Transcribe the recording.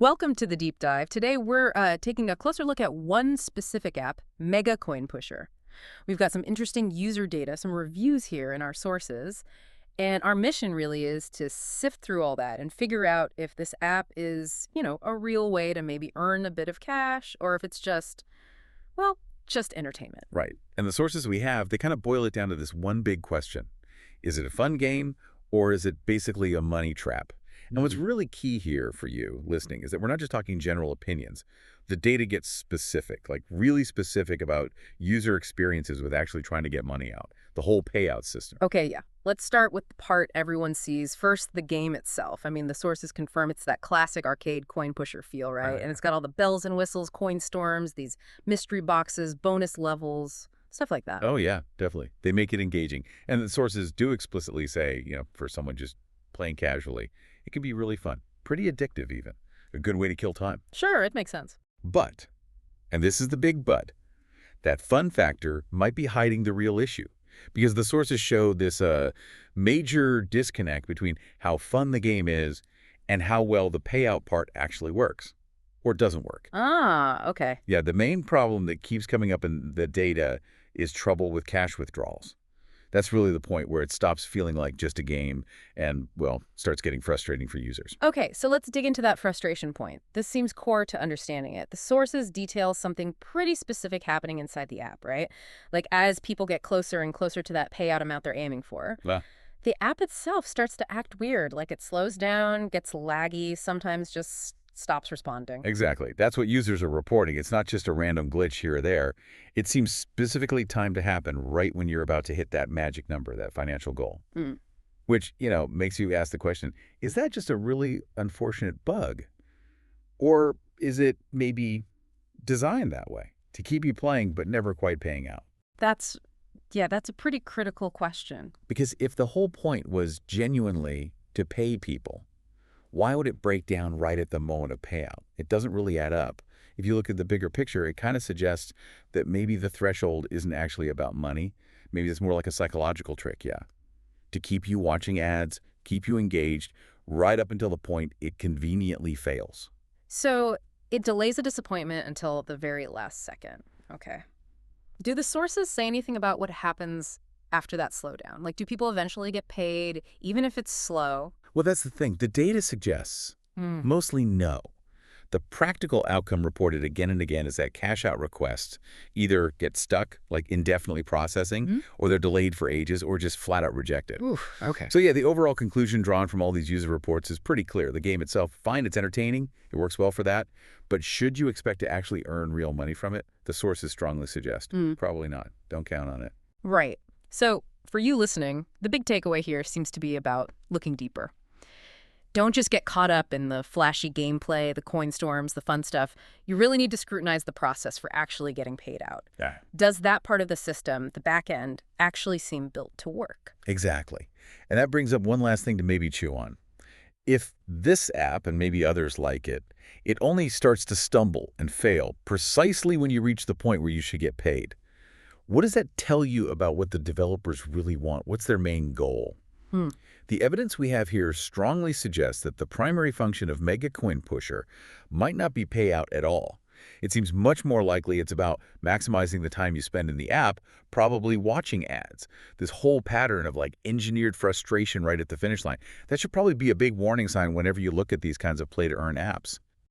Welcome to the deep dive. Today we're taking a closer look at one specific app, Mega Coin Pusher. We've got some interesting user data, some reviews here in our sources, and our mission really is to sift through all that and figure out if this app is, a real way to maybe earn a bit of cash or if it's just, well, just entertainment. Right. And the sources we have, they kind of boil it down to this one big question. Is it a fun game or is it basically a money trap? And what's really key here for you listening is that we're not just talking general opinions. The data gets specific, like really specific about user experiences with actually trying to get money out, the whole payout system. Okay, yeah. Let's start with the part everyone sees. First, the game itself. I mean, the sources confirm it's that classic arcade coin pusher feel, right? And it's got all the bells and whistles, coin storms, these mystery boxes, bonus levels, stuff like that. Oh, yeah, definitely. They make it engaging. And the sources do explicitly say, for someone just playing casually, it can be really fun, pretty addictive even, a good way to kill time. Sure, it makes sense. But, and this is the big but, that fun factor might be hiding the real issue because the sources show this major disconnect between how fun the game is and how well the payout part actually works or doesn't work. Ah, okay. Yeah, the main problem that keeps coming up in the data is trouble with cash withdrawals. That's really the point where it stops feeling like just a game and, well, starts getting frustrating for users. Okay, so let's dig into that frustration point. This seems core to understanding it. The sources detail something pretty specific happening inside the app, right? Like as people get closer and closer to that payout amount they're aiming for. Well, The app itself starts to act weird, like it slows down, gets laggy, sometimes just stops responding. exactly. That's what users are reporting. It's not just a random glitch here or there. It seems specifically timed to happen right when you're about to hit that magic number, that financial goal. Mm. Which, makes you ask the question, is that just a really unfortunate bug? Or is it maybe designed that way to keep you playing but never quite paying out? That's a pretty critical question. Because if the whole point was genuinely to pay people, why would it break down right at the moment of payout? It doesn't really add up. If you look at the bigger picture, it kind of suggests that maybe the threshold isn't actually about money. Maybe it's more like a psychological trick, yeah. To keep you watching ads, keep you engaged, right up until the point it conveniently fails. So it delays a disappointment until the very last second. Okay. Do the sources say anything about what happens after that slowdown? Like, do people eventually get paid, even if it's slow? Well, that's the thing. The data suggests mostly no. The practical outcome reported again and again is that cash out requests either get stuck, like indefinitely processing, or they're delayed for ages, or just flat out rejected. Oof, okay. So yeah, the overall conclusion drawn from all these user reports is pretty clear. The game itself, fine, it's entertaining, it works well for that, but should you expect to actually earn real money from it? The sources strongly suggest. Probably not. Don't count on it. Right. So for you listening, the big takeaway here seems to be about looking deeper. Don't just get caught up in the flashy gameplay, the coin storms, the fun stuff. You really need to scrutinize the process for actually getting paid out. Yeah. Does that part of the system, the back end, actually seem built to work? Exactly. And that brings up one last thing to maybe chew on. If this app, and maybe others like it, it only starts to stumble and fail precisely when you reach the point where you should get paid, what does that tell you about what the developers really want? What's their main goal? The evidence we have here strongly suggests that the primary function of Mega Coin Pusher might not be payout at all. It seems much more likely it's about maximizing the time you spend in the app, probably watching ads. This whole pattern of engineered frustration right at the finish line. That should probably be a big warning sign whenever you look at these kinds of play-to-earn apps.